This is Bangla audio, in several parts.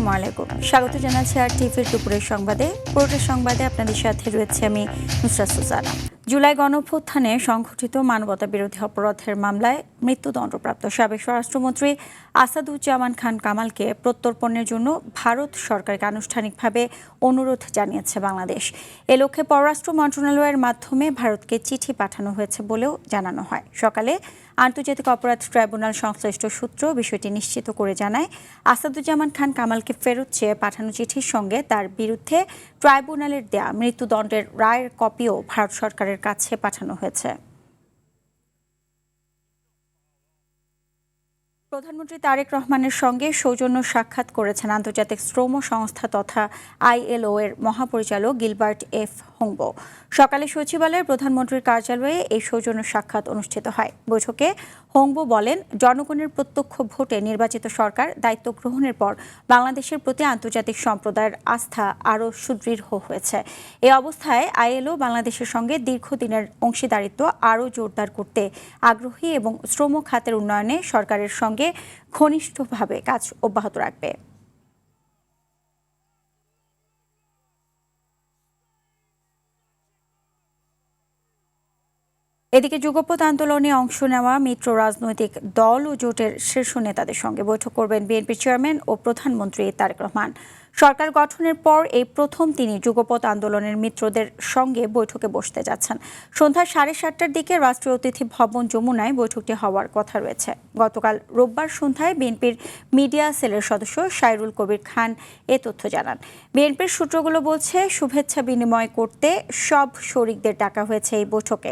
আসসালামু আলাইকুম, স্বাগত জানাচ্ছি আর টিভির দুপুরের সংবাদে। পুরোটার সংবাদে আপনাদের সাথে রয়েছে আমি নুসরাত সুজানা। জুলাই গণঅভ্যুত্থানে সংঘটিত মানবতা বিরোধী অপরাধের মামলায় মৃত্যুদণ্ডপ্রাপ্ত সাবেক স্বরাষ্ট্রমন্ত্রী আসাদুজ্জামান খান কামালকে প্রত্যর্পণের জন্য ভারত সরকারকে আনুষ্ঠানিকভাবে অনুরোধ জানিয়েছে বাংলাদেশ। এ লক্ষ্যে পররাষ্ট্র মন্ত্রণালয়ের মাধ্যমে ভারতকে চিঠি পাঠানো হয়েছে বলেও জানানো হয়। সকালে আন্তর্জাতিক অপরাধ ট্রাইব্যুনাল সংশ্লিষ্ট সূত্র বিষয়টি নিশ্চিত করে জানায়, আসাদুজ্জামান খান কামালকে ফেরত চেয়ে পাঠানো চিঠির সঙ্গে তার বিরুদ্ধে ট্রাইব্যুনালের দেয়া মৃত্যুদণ্ডের রায়ের কপিও ভারত সরকারের কাছে পাঠানো হয়েছে। প্রধানমন্ত্রী তারেক রহমানের সঙ্গে সৌজন্য সাক্ষাৎ করেছেন আন্তর্জাতিক শ্রম সংস্থা তথা ILO এর মহাপরিচালক গিলবার্ট এফ হোংবো। সকালে সচিবালয়ে প্রধানমন্ত্রীর কার্যালয়ে এই সৌজন্য সাক্ষাৎ অনুষ্ঠিত হয়। বৈঠকে হোংবো বলেন, জনগণের প্রত্যক্ষ ভোটে নির্বাচিত সরকার দায়িত্ব গ্রহণের পর বাংলাদেশের প্রতি আন্তর্জাতিক সম্প্রদায়ের আস্থা আরও সুদৃঢ় হয়েছে। এ অবস্থায় ILO বাংলাদেশের সঙ্গে দীর্ঘদিনের অংশীদারিত্ব আরও জোরদার করতে আগ্রহী এবং শ্রম খাতের উন্নয়নে সরকারের সঙ্গে ঘনিষ্ঠভাবে কাজ অব্যাহত রাখবে। এদিকে যুগপৎ আন্দোলনে অংশ নেওয়া মিত্র রাজনৈতিক দল ও জোটের শীর্ষ নেতাদের সঙ্গে বৈঠক করবেন বিএনপি চেয়ারম্যান ও প্রধানমন্ত্রী তারেক রহমান। সরকার গঠনের পর এই প্রথম তিনি যুগপৎ আন্দোলনের মিত্রদের সঙ্গে বৈঠকে বসতে যাচ্ছেন। সন্ধ্যা 7:30টার দিকে রাষ্ট্রীয় অতিথি ভবন যমুনায় বৈঠকটি হওয়ার কথা রয়েছে। গতকাল রোববার সন্ধ্যায় বিএনপির মিডিয়া সেলের সদস্য সাইরুল কবির খান এ তথ্য জানান। বিএনপির সূত্রগুলো বলছে, শুভেচ্ছা বিনিময় করতে সব শরিকদের ডাকা হয়েছে এই বৈঠকে।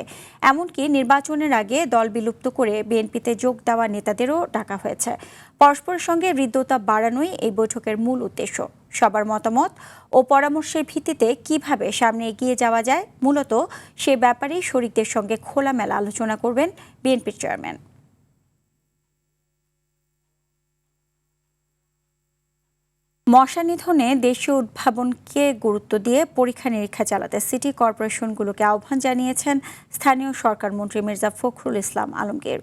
এমনকি নির্বাচনের আগে দল বিলুপ্ত করে বিএনপিতে যোগ দেওয়া নেতাদেরও ডাকা হয়েছে। পরস্পরের সঙ্গে হৃদ্যতা বাড়ানোই এই বৈঠকের মূল উদ্দেশ্য। সবার মতামত ও পরামর্শের ভিত্তিতে কিভাবে সামনে এগিয়ে যাওয়া যায়, মূলত সে ব্যাপারেই শরিকদের সঙ্গে খোলামেলা আলোচনা করবেন বিএনপির চেয়ারম্যান। মশা নিধনে দেশীয় উদ্ভাবনকে গুরুত্ব দিয়ে পরীক্ষা নিরীক্ষা চালাতে সিটি কর্পোরেশনগুলোকে আহ্বান জানিয়েছেন স্থানীয় সরকার মন্ত্রী মির্জা ফখরুল ইসলাম আলমগীর।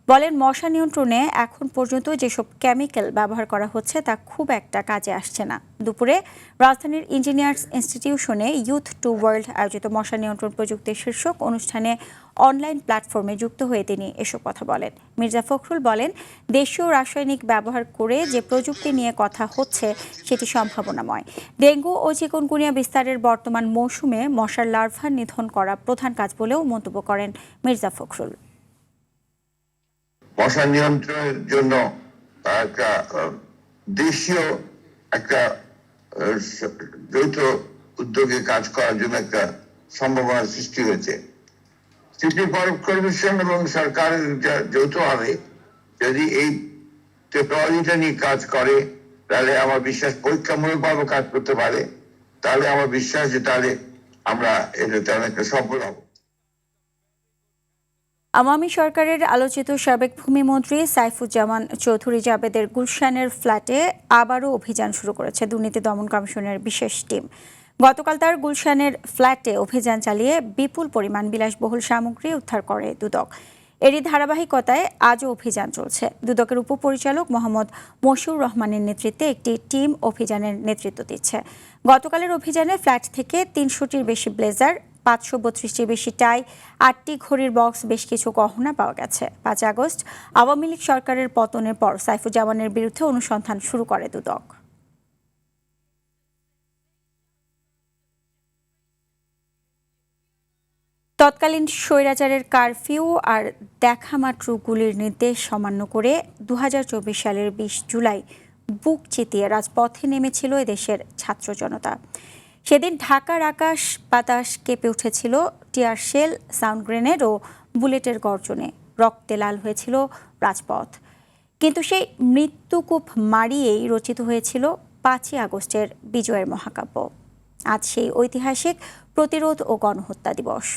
বলেন, মশা নিয়ন্ত্রণে এখন পর্যন্ত যেসব কেমিক্যাল ব্যবহার করা হচ্ছে তা খুব একটা কাজে আসছে না। দুপুরে রাজধানীর ইঞ্জিনিয়ার্স ইনস্টিটিউশনে ইউথ টু ওয়ার্ল্ড আয়োজিত মশা নিয়ন্ত্রণ প্রযুক্তি শীর্ষক অনুষ্ঠানে অনলাইন প্ল্যাটফর্মে যুক্ত হয়ে তিনি এসব কথা বলেন। মির্জা ফখরুল বলেন, দেশীয় রাসায়নিক ব্যবহার করে যে প্রযুক্তি নিয়ে কথা হচ্ছে সেটি সম্ভাবনাময়। ডেঙ্গু ও চিকুনগুনিয়া বিস্তারের বর্তমান মৌসুমে মশার লার্ভা নিধন করা প্রধান কাজ বলেও মন্তব্য করেন মির্জা ফখরুল। মশা নিয়ন্ত্রণের জন্য একটা দেশীয় একটা যৌথ উদ্যোগে কাজ করার জন্য একটা সম্ভাবনা সৃষ্টি হয়েছে। সিটি কর্পোরেশন এবং সরকারের যৌথভাবে যদি এই টেকনোলজিটা নিয়ে কাজ করে, তাহলে আমার বিশ্বাস পরীক্ষামূলকভাবে কাজ করতে পারে, তাহলে আমার বিশ্বাস যে তাহলে আমরা এটাতে অনেকটা সফল হব। আওয়ামী সরকারের আলোচিত সাবেক ভূমিমন্ত্রী সাইফুজ্জামান চৌধুরী জাবেদের গুলশানের ফ্ল্যাটে আবারও অভিযান শুরু করেছে দুর্নীতি দমন কমিশনের বিশেষ টিম। গতকাল তার গুলশানের ফ্ল্যাটে অভিযান চালিয়ে বিপুল পরিমাণ বিলাসবহুল সামগ্রী উদ্ধার করে দুদক। এরই ধারাবাহিকতায় আজও অভিযান চলছে। দুদকের উপপরিচালক মোহাম্মদ মশিউর রহমানের নেতৃত্বে একটি টিম অভিযানের নেতৃত্ব দিচ্ছে। গতকালের অভিযানে ফ্ল্যাট থেকে 300টির বেশি ব্লেজার, 532টির বেশি টাই, 8টি ঘড়ির বক্স, বেশ কিছু গহনা পাওয়া গেছে। 5 আগস্ট আওয়ামী লীগ সরকারের পতনের পর সাইফুজ্জামানের বিরুদ্ধে অনুসন্ধান শুরু করে দুদক। তৎকালীন স্বৈরাচারের কারফিউ আর দেখামাত্র গুলির নির্দেশ অমান্য করে 2024 সালের 20 জুলাই বুক চিতিয়ে রাজপথে নেমেছিল এদেশের ছাত্র জনতা। সেদিন ঢাকার আকাশ বাতাস কেঁপে উঠেছিল টিয়ার শেল, সাউন্ড গ্রেনেড ও বুলেটের গর্জনে। রক্তে লাল হয়েছিল রাজপথ। কিন্তু সেই মৃত্যুকূপ মারিয়েই রচিত হয়েছিল 5ই আগস্টের বিজয়ের মহাকাব্য। আজ সেই ঐতিহাসিক প্রতিরোধ ও গণহত্যা দিবস।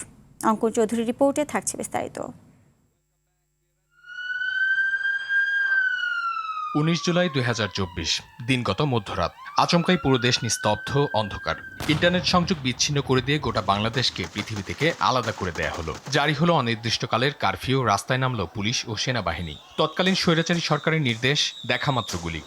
অঙ্কন চৌধুরীর রিপোর্টে থাকছে বিস্তারিত। 19 জুলাই 2024 দিনগত মধ্যরাত। আচমকাই পুরো দেশ নিস্তব্ধ, অন্ধকার। ইন্টারনেট সংযোগ বিচ্ছিন্ন করে দিয়ে গোটা বাংলাদেশকে পৃথিবী থেকে আলাদা করে দেয়া হলো। জারি হলো অনির্দিষ্টকালের কারফিউ, রাস্তায় নামলো পুলিশ ও সেনাবাহিনী। তৎকালীন স্বৈরাচারী সরকারের নির্দেশ, দেখামাত্র গুলি।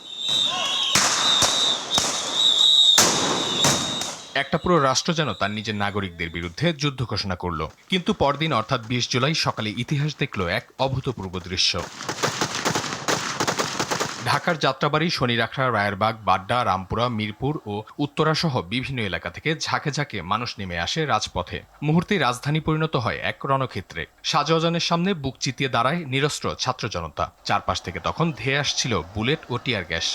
একটা পুরো রাষ্ট্র যেন তার নিজের নাগরিকদের বিরুদ্ধে যুদ্ধ ঘোষণা করলো। কিন্তু পরদিন অর্থাৎ 20 জুলাই সকালে ইতিহাস দেখল এক অভূতপূর্ব দৃশ্য। ঢাকার যাত্রাবাড়ি, শনিরাখড়া, রায়েরবাগ, বাড্ডা, রামপুরা, মিরপুর ও উত্তরা সহ বিভিন্ন এলাকা থেকে ঝাঁকে ঝাঁকে মানুষ নেমে আসে রাজপথে। মুহূর্তেই রাজধানী পরিণত হয় এক রণক্ষেত্রে। শাহজাহানের সামনে বুক চিতিয়ে দাঁড়ায় নিরস্ত্র ছাত্র জনতা। চারপাশ থেকে তখন ধেয়ে আসছিল বুলেট ও টিয়ার গ্যাস।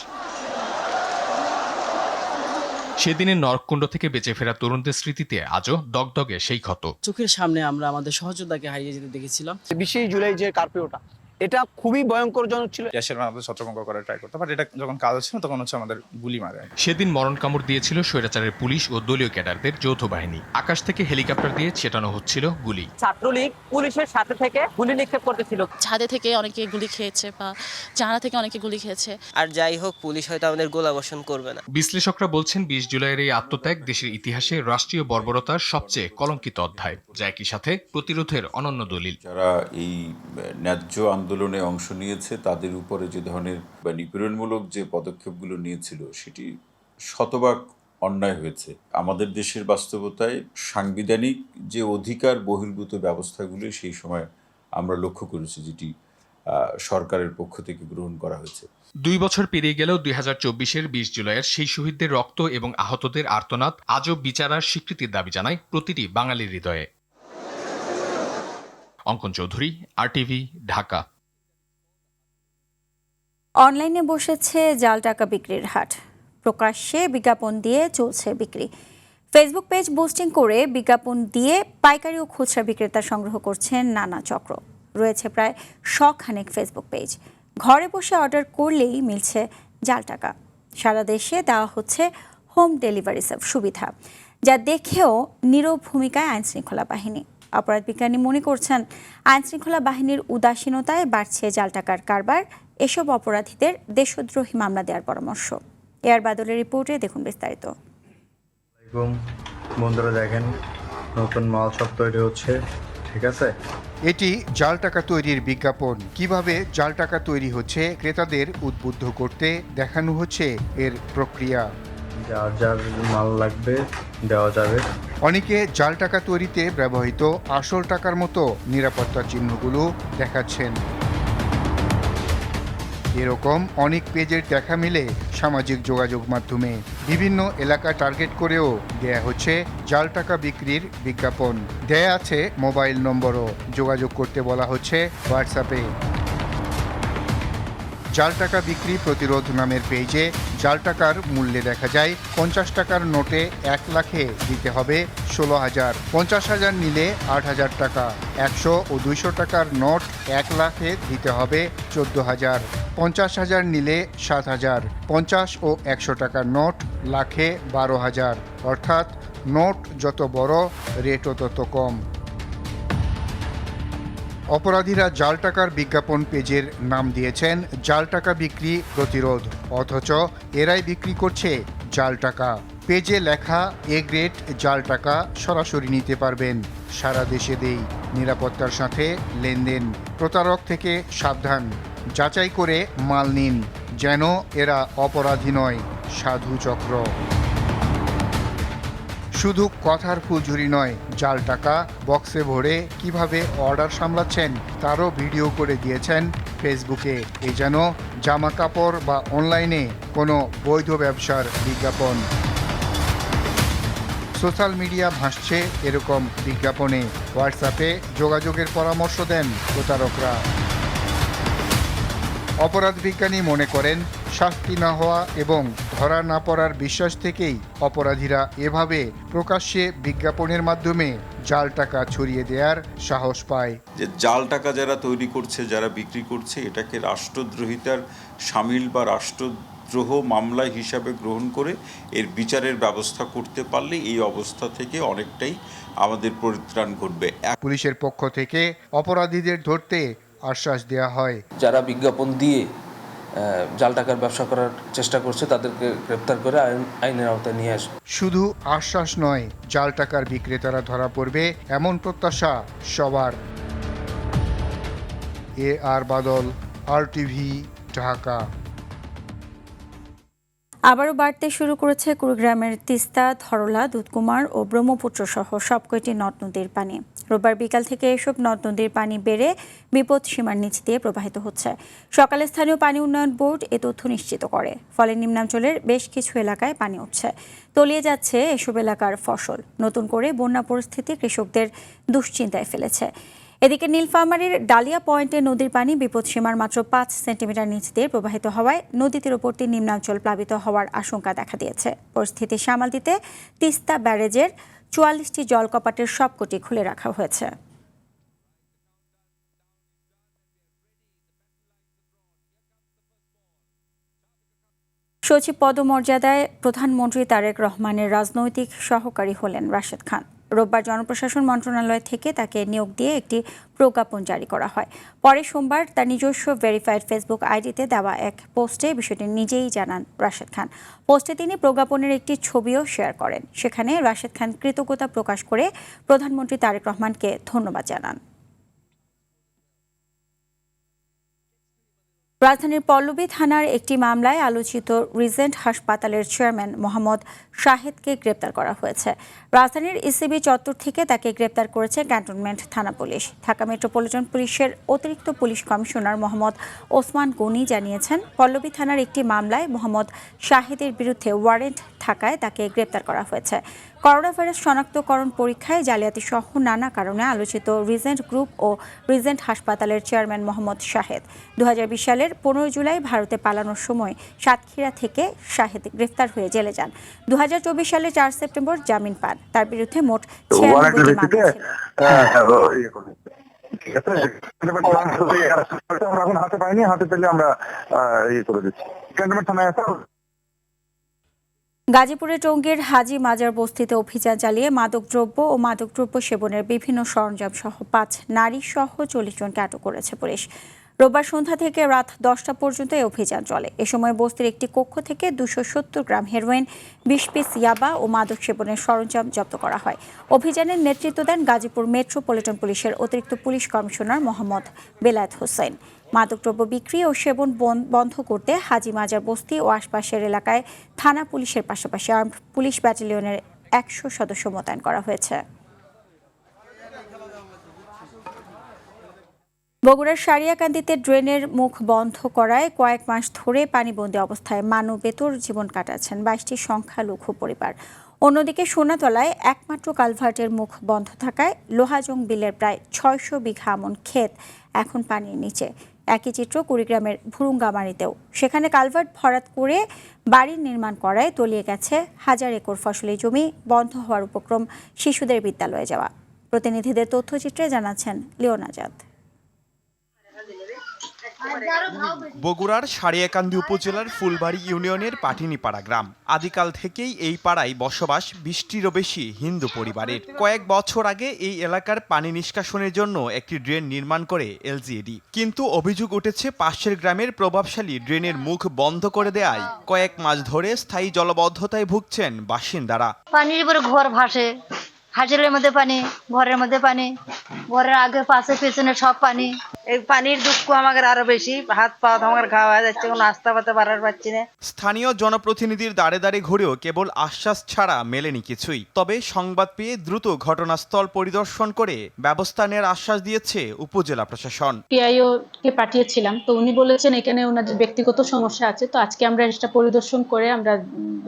সেদিনের নরককুণ্ড থেকে বেঁচে ফেরা তরুণদের স্মৃতিতে আজও দগদগে সেই ক্ষত। চোখের সামনে আমরা আমাদের সহযোদ্ধাকে হারিয়ে যেতে দেখেছিলাম। 20 জুলাই যে কারফিউটা, এটা খুবই ভয়ঙ্করজনক ছিল। দেশের আমাদের ছত্রভঙ্গ করার ট্রাই করতো, বাট এটা যখন কাজ হচ্ছিল তখন আমাদের গুলি মারে। সেদিন মরণ কামড় দিয়েছিল স্বৈরাচারের পুলিশ ও দলীয় ক্যাডারদের যৌথ বাহিনী। আকাশ থেকে হেলিকপ্টার দিয়ে ছেটানো হচ্ছিল গুলি। ছাত্রলীগ পুলিশের সাথে থেকে গুলি নিক্ষেপ করতেছিল। ছাদে থেকে অনেকে গুলি খেয়েছে বা জানালা থেকে অনেকে গুলি খেয়েছে। আর যাই হোক, পুলিশ হয়তো আমাদের গোলাবর্ষণ করবে না। বিশ্লেষকরা বলছেন 20 জুলাইয়ের এই আত্মত্যাগ দেশের ইতিহাসে রাষ্ট্রীয় বর্বরতার সবচেয়ে কলঙ্কিত অধ্যায়, যা একই সাথে প্রতিরোধের অনন্য দলিল। যারা এই ন্যায্য আন্দোলনে অংশ নিয়েছে তাদের উপরে যে ধরনের নিপীড়নমূলক যে পদক্ষেপগুলো নিয়েছিল সেটি শতভাগ অন্যায় হয়েছে। আমাদের দেশের বাস্তবতায় সাংবিধানিক যে অধিকার বহির্ভূত ব্যবস্থাগুলো সেই সময় আমরা লক্ষ্য করেছি, যেটি সরকারের পক্ষ থেকে গ্রহণ করা হয়েছে। 2 বছর পেরিয়ে গেলেও 2024-এর 20 জুলাইয়ের সেই শহীদদের রক্ত এবং আহতদের আর্তনাদ আজও বিচারার স্বীকৃতির দাবি জানায় প্রতিটি বাঙালির হৃদয়ে। অঙ্কন চৌধুরী, RTV, ঢাকা। অনলাইনে বসেছে জাল টাকা বিক্রির হাট। প্রকাশ্যে বিজ্ঞাপন দিয়ে চলছে বিক্রি। ফেসবুক পেজ বুস্টিং করে বিজ্ঞাপন দিয়ে পাইকারি ও খুচরা বিক্রেতা সংগ্রহ করছেন নানা চক্র। রয়েছে প্রায় 100 খানেক ফেসবুক পেজ। ঘরে বসে অর্ডার করলেই মিলছে জাল টাকা। সারা দেশে দেওয়া হচ্ছে হোম ডেলিভারি সুবিধা, যা দেখেও নীরব ভূমিকায় আইনশৃঙ্খলা বাহিনী। অপরাধ বিজ্ঞানী মনে করছেন, আইনশৃঙ্খলা বাহিনীর উদাসীনতায় বাড়ছে জাল টাকার কারবার। এসব অপরাধীদের দেশদ্রোহী মামলা দেওয়ার পরামর্শ। এয়ার বাদলের রিপোর্টে দেখুন বিস্তারিত। বন্ধুরা দেখেন, নতুন মাল সব তৈরি হচ্ছে, ঠিক আছে। এটি জাল টাকা তৈরির বিজ্ঞাপন। কিভাবে জাল টাকা তৈরি হচ্ছে ক্রেতাদের উদ্বুদ্ধ করতে দেখানো হচ্ছে এর প্রক্রিয়া। যার যার মাল লাগবে দেওয়া যাবে। অনেকে জাল টাকা তৈরিতে ব্যবহৃত আসল টাকার মতো নিরাপত্তা চিহ্নগুলো দেখাচ্ছেন। এরকম অনেক পেজের দেখা মিলে সামাজিক যোগাযোগ মাধ্যমে। বিভিন্ন এলাকা টার্গেট করেও দেয়া হচ্ছে জাল টাকা বিক্রির বিজ্ঞাপন। দেয়া আছে মোবাইল নম্বরও। যোগাযোগ করতে বলা হচ্ছে হোয়াটসঅ্যাপে। জাল টাকা বিক্রি প্রতিরোধ নামের পেজে জাল টাকার মূল্যে দেখা যায় 50 টাকার নোটে 1 লাখে দিতে হবে 16,000, 50,000 নিলে 8,000 টাকা, 100 ও 200 টাকার নোট 1 লাখে দিতে হবে 14,000, 50,000 নিলে 7,000, 50 ও 100 টাকার নোট লাখে 12,000। অর্থাৎ নোট যত বড় রেটও তত কম। অপরাধীরা জাল টাকার বিজ্ঞাপন পেজের নাম দিয়েছেন জাল টাকা বিক্রি প্রতিরোধ, অথচ এরাই বিক্রি করছে জাল টাকা। পেজে লেখা এ গ্রেড জাল টাকা সরাসরি নিতে পারবেন। সারা দেশে দেই, নিরাপত্তার সাথে লেনদেন। প্রতারক থেকে সাবধান, যাচাই করে মাল নিন, যেন এরা অপরাধী নয়, সাধু চক্র। শুধু কথার ফুলঝুরি নয়, জাল টাকা বক্সে ভরে কিভাবে অর্ডার সামলাচ্ছেন তারও ভিডিও করে দিয়েছেন ফেসবুকে। এ যেন জামা কাপড় বা অনলাইনে কোনো বৈধ ব্যবসার বিজ্ঞাপন। সোশ্যাল মিডিয়া ভাসছে এরকম বিজ্ঞাপনে। হোয়াটসঅ্যাপে যোগাযোগের পরামর্শ দেন প্রতারকরা। অপরাধ বিজ্ঞানী মনে করেন, শাস্তি না হওয়া এবং ধরা না পড়ার বিশ্বাস থেকেই অপরাধীরা এভাবে প্রকাশ্যে বিজ্ঞাপনের মাধ্যমে জাল টাকা ছড়িয়ে দেওয়ার সাহস পায়। যে জাল টাকা যারা তৈরি করছে, যারা বিক্রি করছে, এটাকে রাষ্ট্রদ্রোহিতার শামিল বা রাষ্ট্রদ্রোহ মামলা হিসাবে গ্রহণ করে এর বিচারের ব্যবস্থা করতে পারলে এই অবস্থা থেকে অনেকটাই আমাদের পরিত্রাণ ঘটবে। পুলিশের পক্ষ থেকে অপরাধীদের ধরতে আশ্বাস দেওয়া হয়। যারা বিজ্ঞাপন দিয়ে জাল টাকার ব্যবসা করার চেষ্টা করছে তাদেরকে গ্রেপ্তার করে আইনের আওতায় নিয়ে আসবে। শুধু আশ্বাস নয়, জাল টাকার বিক্রেতারা ধরা পড়বে এমন প্রত্যাশা সবার। AR বাদল, RTV, ঢাকা। আবারও বাড়তে শুরু করেছে কুড়িগ্রামের তিস্তা, ধরলা, দুধকুমার ও ব্রহ্মপুত্র সহ সবকটি নদ নদীর পানি। রোববার বিকাল থেকে এসব নদ নদীর পানি বেড়ে বিপদ সীমার নিচ দিয়ে প্রবাহিত হচ্ছে। সকালে স্থানীয় পানি উন্নয়ন বোর্ড এ তথ্য নিশ্চিত করে। ফলে নিম্নাঞ্চলের বেশ কিছু এলাকায় পানি উঠছে, তলিয়ে যাচ্ছে এসব এলাকার ফসল। নতুন করে বন্যা পরিস্থিতি কৃষকদের দুশ্চিন্তায় ফেলেছে। এদিকে নীলফামারীর ডালিয়া পয়েন্টে নদীর পানি বিপদসীমার মাত্র ৫ সেন্টিমিটার নিচ দিয়ে প্রবাহিত হওয়ায় নদী তীরবর্তী নিম্নাঞ্চল প্লাবিত হওয়ার আশঙ্কা দেখা দিয়েছে। পরিস্থিতি সামাল দিতে তিস্তা ব্যারেজের ৪৪টি জলকপাটের সবকটি খুলে রাখা হয়েছে। সচিব পদমর্যাদায় প্রধানমন্ত্রী তারেক রহমানের রাজনৈতিক সহকারী হলেন রাশেদ খান। রোববার জনপ্রশাসন মন্ত্রণালয় থেকে তাকে নিয়োগ দিয়ে একটি প্রজ্ঞাপন জারি করা হয়। পরে সোমবার তার নিজস্ব ভেরিফাইড ফেসবুক আইডিতে দেওয়া এক পোস্টে বিষয়টি নিজেই জানান রাশেদ খান। পোস্টে তিনি প্রজ্ঞাপনের একটি ছবিও শেয়ার করেন। সেখানে রাশেদ খান কৃতজ্ঞতা প্রকাশ করে প্রধানমন্ত্রী তারেক রহমানকে ধন্যবাদ জানান। রাজধানীর পল্লবী থানার একটি মামলায় আলোচিত রিজেন্ট হাসপাতালের চেয়ারম্যান মোহাম্মদ শাহেদকে গ্রেপ্তার করা হয়েছে। রাজধানীর ইসিবি চত্বর থেকে তাকে গ্রেপ্তার করেছে ক্যান্টনমেন্ট থানা পুলিশ। ঢাকা মেট্রোপলিটন পুলিশের অতিরিক্ত পুলিশ কমিশনার মোহাম্মদ ওসমান গনি জানিয়েছেন, পল্লবী থানার একটি মামলায় মোহাম্মদ শাহেদের বিরুদ্ধে ওয়ারেন্ট থাকায় তাকে গ্রেপ্তার করা হয়েছে। করোনা ভাইরাস শনাক্তকরণ পরীক্ষায় জালিয়াতি সহ নানা কারণে আলোচিত রিজেন্ট গ্রুপ ও রিজেন্ট হাসপাতালের চেয়ারম্যান মোহাম্মদ শাহেদ ২০২০ সালের ১৫ জুলাই ভারতে পালানোর সময় সাতক্ষীরা থেকে শাহেদ গ্রেফতার হয়ে জেলে যান। ২০২৪ সালের ৪ সেপ্টেম্বর জামিন পান। তার বিরুদ্ধে মোট ৯৬টি মামলা ছিল। হাতে পাইনি, হাতে পেলে আমরা করে দিচ্ছি। ক্যান্টনমেন্ট থানায় গাজীপুরের টঙ্গীর হাজী মাজার বস্তিতে অভিযান চালিয়ে মাদকদ্রব্য ও মাদকদ্রব্য সেবনের বিভিন্ন সরঞ্জাম সহ ৫ নারী সহ ৪০ জনকে আটক করেছে পুলিশ। রোববার সন্ধ্যা থেকে রাত ১০টা পর্যন্ত এই অভিযান চলে। এ সময় বস্তির একটি কক্ষ থেকে ২৭০ গ্রাম হেরোইন, ২০ পিস ইয়াবা ও মাদক সেবনের সরঞ্জাম জব্দ করা হয়। অভিযানের নেতৃত্ব দেন গাজীপুর মেট্রোপলিটন পুলিশের অতিরিক্ত পুলিশ কমিশনার মোহাম্মদ বেলায়েত হোসেন। মাদকদ্রব্য বিক্রি ও সেবন বন্ধ করতে হাজী মাজার বস্তি ও আশপাশের এলাকায় থানা পুলিশের পাশাপাশি আর্মড পুলিশ ব্যাটালিয়নের ১০০ সদস্য মোতায়েন করা হয়েছে। বগুড়ার সারিয়াকান্দিতে ড্রেনের মুখ বন্ধ করায় কয়েক মাস ধরে পানিবন্দী অবস্থায় মানবেতর জীবন কাটাচ্ছেন ২২টি সংখ্যালঘু পরিবার। অন্যদিকে সোনাতলায় একমাত্র কালভার্টের মুখ বন্ধ থাকায় লোহাজং বিলের প্রায় ৬০০ বিঘা আমন ক্ষেত এখন পানির নিচে। একই চিত্র কুড়িগ্রামের ভুরুঙ্গামারীতেও। সেখানে কালভার্ট ভরাট করে বাড়ি নির্মাণ করায় তলিয়ে গেছে হাজার একর ফসলি জমি। বন্ধ হওয়ার উপক্রম শিশুদের বিদ্যালয়ে যাওয়া। প্রতিনিধিদের তথ্যচিত্রে জানাচ্ছেন লিওন আজাদ। বগুড়ার সারিয়াকান্দি উপজেলার ফুলবাড়ি ইউনিয়নের পাটিনিপাড়া গ্রাম। আদিকাল থেকেই এই পাড়ায় বসবাস ২০টিরও বেশি হিন্দু পরিবারের। কয়েক বছর আগে এই এলাকার পানি নিষ্কাশনের জন্য একটি ড্রেন নির্মাণ করে এলজিইডি, কিন্তু অভিযোগ উঠেছে পাশের গ্রামের প্রভাবশালী ড্রেনের মুখ বন্ধ করে দেয়ায় কয়েক মাস ধরে স্থায়ী জলবদ্ধতায় ভুগছেন বাসিন্দারা। পানির উপরে ঘর ভাসে, হাঁসের মধ্যে পানি, ঘরের মধ্যে পানি, ঘরের আগে পাশে পেছনে সব পানি। এই পানির দুঃখ আমাদের আরো বেশি, হাত পা আমার ঘা হয়ে যাচ্ছে, কোনো নাস্তা পাতে পারার পাচ্ছি না। স্থানীয় জনপ্রতিনিধির দাঁড়ে দাঁড়ে ঘুরেও কেবল আশ্বাস ছাড়া মেলেনি কিছুই। তবে সংবাদ পেয়ে দ্রুত ঘটনাস্থল পরিদর্শন করে ব্যবস্থা নেওয়ার আশ্বাস দিয়েছে উপজেলা প্রশাসন। পিআইও কে পাঠিয়েছিলাম, তো উনি বলেছেন এখানে ওনাদের ব্যক্তিগত সমস্যা আছে, তো আজকে আমরা এটা পরিদর্শন করে আমরা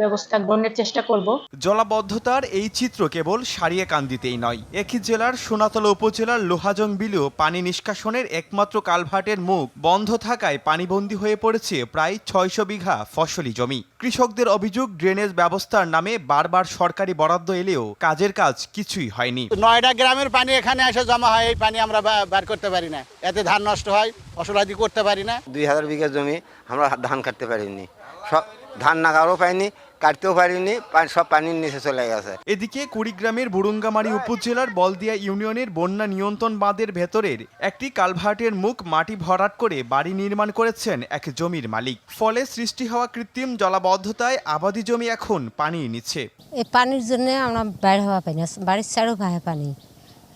ব্যবস্থা গ্রহণের চেষ্টা করব। জলাবদ্ধতার এই চিত্র কেবল সারিয়াকান্দিতেই নয়, একই জেলার সোনাতলা উপজেলার লোহাজং বিলেও পানি নিষ্কাশনের একমাত্র কালভার্টের মুখ বন্ধ থাকায় পানিবন্দী হয়ে পড়েছে প্রায় ৬০০ বিঘা ফসলি জমি। কৃষকদের অভিযোগ, ড্রেনেজ ব্যবস্থার নামে বারবার সরকারি বরাদ্দ এলেও কাজের কাজ কিছুই হয়নি। ৯টা গ্রামের পানি এখানে এসে জমা হয়, এই পানি আমরা বার করতে পারি না, এতে ধান নষ্ট হয়, ফসলাদি করতে পারি না। ২০০০ বিঘা জমি আমরা ধান কাটতে পারিনি, সব ধান নাগারও পাইনি, কাটতেও পারিনি, সব পানির নিচে চলে গেছে। এদিকে কুড়িগ্রামের বুরুঙ্গামারী উপজেলার বলদিয়া ইউনিয়নের বন্যা নিয়ন্ত্রণ বাঁধের ভেতরের একটি কালভার্টের মুখ মাটি ভরাট করে বাড়ি নির্মাণ করেছেন এক জমির মালিক। ফলে সৃষ্টি হওয়া কৃত্রিম জলাবদ্ধতায় আবাদি জমি এখন পানির নিচে। এই পানির জন্য আমরা বাইরে হওয়া পাই না, বাড়ির চারও ভাই পানি,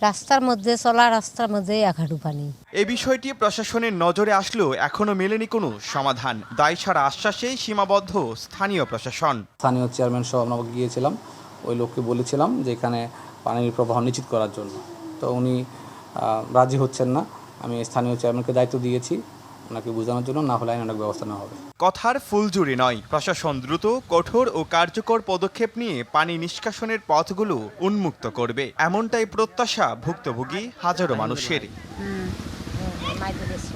রাস্তার মধ্যে চলা রাস্তার মধ্যে এক হাঁটু পানি। এই বিষয়টি প্রশাসনের নজরে আসলেও এখনো মেলেনি কোনো সমাধান। দায় সারা আশ্বাসেই সীমাবদ্ধ স্থানীয় প্রশাসন। স্থানীয় চেয়ারম্যান সহ আমরা গিয়েছিলাম, ওই লোককে বলেছিলাম যে এখানে পানির প্রবাহ নিশ্চিত করার জন্য, তো উনি রাজি হচ্ছেন না। আমি স্থানীয় চেয়ারম্যানকে দায়িত্ব দিয়েছি ওনাকে বোঝানোর জন্য, না হলে আইনানুগ ব্যবস্থা নেওয়া হবে। কথার ফুলজুরি নয়, প্রশাসন দ্রুত কঠোর ও কার্যকর পদক্ষেপ নিয়ে পানি নিষ্কাশনের পথগুলো উন্মুক্ত করবে, এমনটাই প্রত্যাশা ভুক্তভোগী হাজারো মানুষের।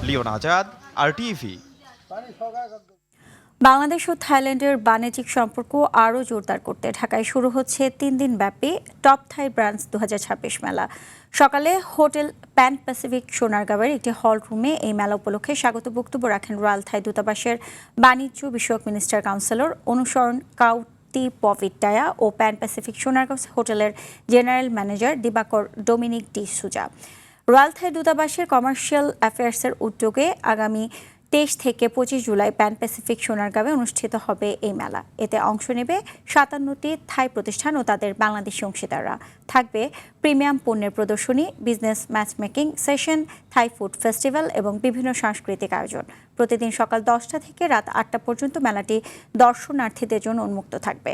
লিওন আজাদ, RTV। বাংলাদেশ ও থাইল্যান্ডের বাণিজ্যিক সম্পর্ক আরও জোরদার করতে ঢাকায় শুরু হচ্ছে 3 দিন ব্যাপী টপ থাই ব্রান্ডস 2026 মেলা। সকালে হোটেল প্যান প্যাসিফিক সোনারগাঁওয়ের একটি হল রুমে এই মেলা উপলক্ষে স্বাগত বক্তব্য রাখেন রয়্যাল থাই দূতাবাসের বাণিজ্য বিষয়ক মিনিস্টার কাউন্সিলর অনুসরণ কাউটি পভিটায়া ও প্যান প্যাসিফিক সোনারগাঁও হোটেলের জেনারেল ম্যানেজার দিবাকর ডোমিনিক ডি সুজা। রয়্যাল থাই দূতাবাসের কমার্শিয়াল অ্যাফেয়ার্সের উদ্যোগে আগামী 23 থেকে 25 জুলাই প্যান প্যাসিফিক সোনারগাঁওয়ে অনুষ্ঠিত হবে এই মেলা। এতে অংশ নেবে 57টি থাই প্রতিষ্ঠান ও তাদের বাংলাদেশি অংশীদাররা। থাকবে প্রিমিয়াম পণ্যের প্রদর্শনী, business matchmaking session, Thai food festival এবং বিভিন্ন সাংস্কৃতিক আয়োজন। প্রতিদিন সকাল 10টা থেকে রাত 8টা পর্যন্ত মেলাটি দর্শনার্থীদের জন্য উন্মুক্ত থাকবে।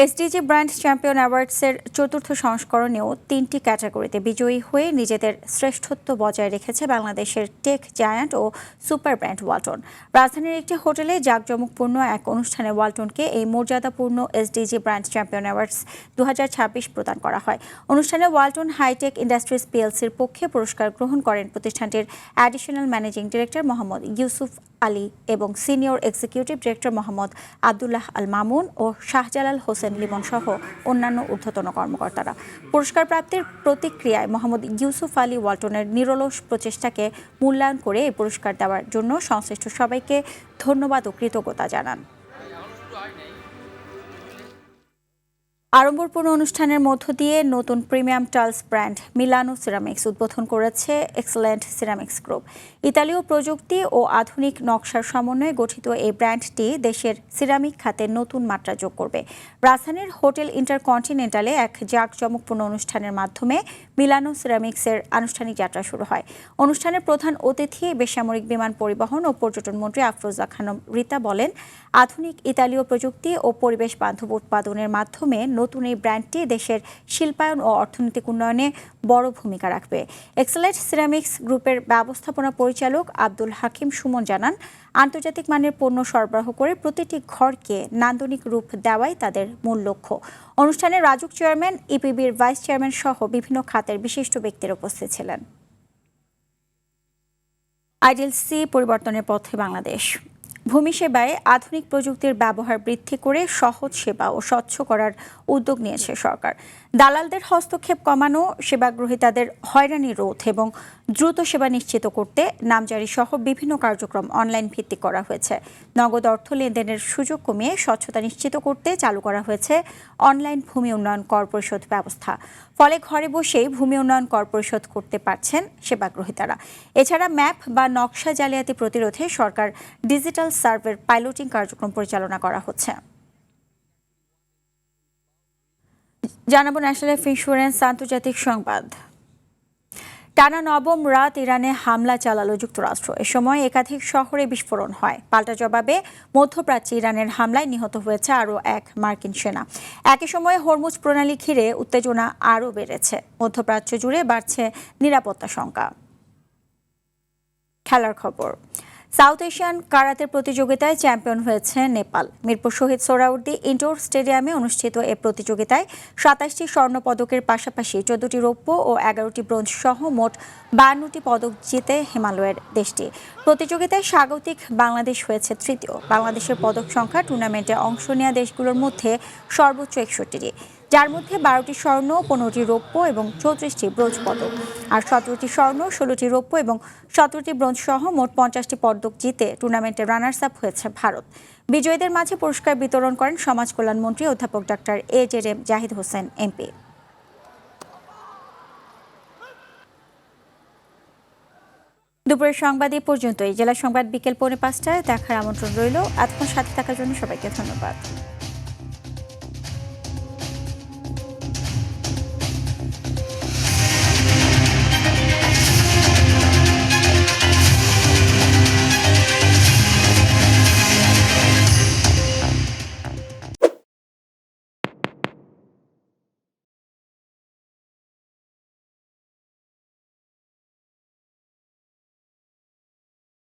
এসডিজি ব্র্যান্ড চ্যাম্পিয়ন অ্যাওয়ার্ডসের 4র্থ সংস্করণেও 3টি ক্যাটাগরিতে বিজয়ী হয়ে নিজেদের শ্রেষ্ঠত্ব বজায় রেখেছে বাংলাদেশের টেক জায়ান্ট ও সুপার ব্র্যান্ড ওয়ালটন। রাজধানীর একটি হোটেলে জাঁকজমকপূর্ণ এক অনুষ্ঠানে ওয়ালটনকে এই মর্যাদাপূর্ণ এসডিজি ব্র্যান্ড চ্যাম্পিয়ন অ্যাওয়ার্ডস 2026 প্রদান করা হয়। অনুষ্ঠানে ওয়ালটন হাইটেক ইন্ডাস্ট্রিজ পিএলসির পক্ষে পুরস্কার গ্রহণ করেন প্রতিষ্ঠানটির additional managing director Mohammad Yusuf Ali এবং senior executive director Mohammad Abdullah Al Mamun ও শাহজালাল হোসেন লিমন সহ অন্যান্য ঊর্ধ্বতন কর্মকর্তারা। পুরস্কার প্রাপ্তির প্রতিক্রিয়ায় মোহাম্মদ ইউসুফ আলী ওয়ালটনের নিরলস প্রচেষ্টাকে মূল্যায়ন করে এই পুরস্কার দেওয়ার জন্য সংশ্লিষ্ট সবাইকে ধন্যবাদ ও কৃতজ্ঞতা জানান। আড়ম্বরপূর্ণ অনুষ্ঠানের মধ্য দিয়ে নতুন প্রিমিয়াম টাইলস ব্র্যান্ড মিলানো সিরামিক্স উদ্বোধন করেছে এক্সেলেন্ট সিরামিক্স গ্রুপ। ইতালীয় প্রযুক্তি ও আধুনিক নকশার সমন্বয়ে গঠিত এই ব্র্যান্ডটি দেশের সিরামিক খাতে নতুন মাত্রা যোগ করবে। রাজধানীর হোটেল ইন্টারকন্টিনেন্টালে এক জাঁকজমকপূর্ণ অনুষ্ঠানের মাধ্যমে মিলানো সিরামিক্সের আনুষ্ঠানিক যাত্রা শুরু হয়। অনুষ্ঠানের প্রধান অতিথি বেসামরিক বিমান পরিবহন ও পর্যটন মন্ত্রী আফরোজা খানম রিতা বলেন, আধুনিক ইতালীয় প্রযুক্তি ও পরিবেশ বান্ধব উৎপাদনের মাধ্যমে নতুন এই ব্র্যান্ডটি দেশের শিল্পায়ন ও অর্থনৈতিক উন্নয়নে বড় ভূমিকা রাখবে। এক্সেলেন্ট সিরামিক্স গ্রুপের ব্যবস্থাপনা পরিচালক আব্দুল হাকিম সুমন জানান, আন্তর্জাতিক মানের পণ্য সরবরাহ করে প্রতিটি ঘরকে নান্দনিক রূপ দেওয়াই তাদের মূল লক্ষ্য। অনুষ্ঠানে রাজুক চেয়ারম্যান, ইপিবির ভাইস চেয়ারম্যান সহ বিভিন্ন খাতের বিশিষ্ট ব্যক্তিরা উপস্থিত ছিলেন। আইডিএল সি পরিবর্তনের পথে বাংলাদেশ। ভূমি সেবায় আধুনিক প্রযুক্তির ব্যবহার বৃদ্ধি করে সহজ সেবা ও স্বচ্ছ করার উদ্যোগ নিয়েছে সরকার। দালালদের হস্তক্ষেপ কমানো, সেবাগ্রহীতাদের হয়রানি রোধ এবং দ্রুত সেবা নিশ্চিত করতে নামজারি সহ বিভিন্ন কার্যক্রম অনলাইন ভিত্তিক করা হয়েছে। নগদ অর্থ লেনদেনের সুযোগ কমিয়ে স্বচ্ছতা নিশ্চিত করতে চালু করা হয়েছে অনলাইন ভূমি উন্নয়ন কর পরিশোধ ব্যবস্থা। ফলে ঘরে বসেই ভূমি উন্নয়ন কর পরিশোধ করতে পারছেন সেবাগ্রহীতারা। এছাড়া ম্যাপ বা নকশা জালিয়াতি প্রতিরোধে সরকার ডিজিটাল সার্ভের পাইলটিং কার্যক্রম পরিচালনা করা হচ্ছে। জানাবো ন্যাশনাল লাইফ ইন্স্যুরেন্স আন্তর্জাতিক সংবাদ। টানা নবম রাত ইরানে হামলা চালালো যুক্তরাষ্ট্র। এ সময় একাধিক শহরে বিস্ফোরণ হয়। পাল্টা জবাবে মধ্যপ্রাচ্যে ইরানের হামলায় নিহত হয়েছে আরও এক মার্কিন সেনা। একই সময়ে হরমুজ প্রণালী ঘিরে উত্তেজনা আরও বেড়েছে। মধ্যপ্রাচ্য জুড়ে বাড়ছে নিরাপত্তা শঙ্কা। খেলার খবর। সাউথ এশিয়ান কারাতে প্রতিযোগিতায় চ্যাম্পিয়ন হয়েছে নেপাল। মিরপুর শহীদ সোহরাওয়ার্দী ইনডোর স্টেডিয়ামে অনুষ্ঠিত এ প্রতিযোগিতায় 27টি স্বর্ণ পদকের পাশাপাশি 14টি রৌপ্য ও 11টি ব্রোঞ্জ সহ মোট 52টি পদক জিতে হিমালয়ের দেশটি। প্রতিযোগিতায় স্বাগতিক বাংলাদেশ হয়েছে তৃতীয়। বাংলাদেশের পদক সংখ্যা টুর্নামেন্টে অংশ নেওয়া দেশগুলোর মধ্যে সর্বোচ্চ 61টি, যার মধ্যে 12টি স্বর্ণ, 15টি রৌপ্য এবং 34টি ব্রোঞ্জ পদক। আর 17টি স্বর্ণ, 16টি রৌপ্য এবং 17টি ব্রোঞ্জ সহ মোট 50টি পদক জিতে টুর্নামেন্টে রানার্স আপ হয়েছে ভারত। বিজয়ীদের মাঝে পুরস্কার বিতরণ করেন সমাজ কল্যাণ মন্ত্রী অধ্যাপক doctor AJM Zahid Hossain MP। দুপুরের সংবাদ এই পর্যন্তই। জেলা সংবাদ বিকেল 4:45টায় দেখার আমন্ত্রণ রইল। এতক্ষণ সাথে থাকার জন্য সবাইকে ধন্যবাদ।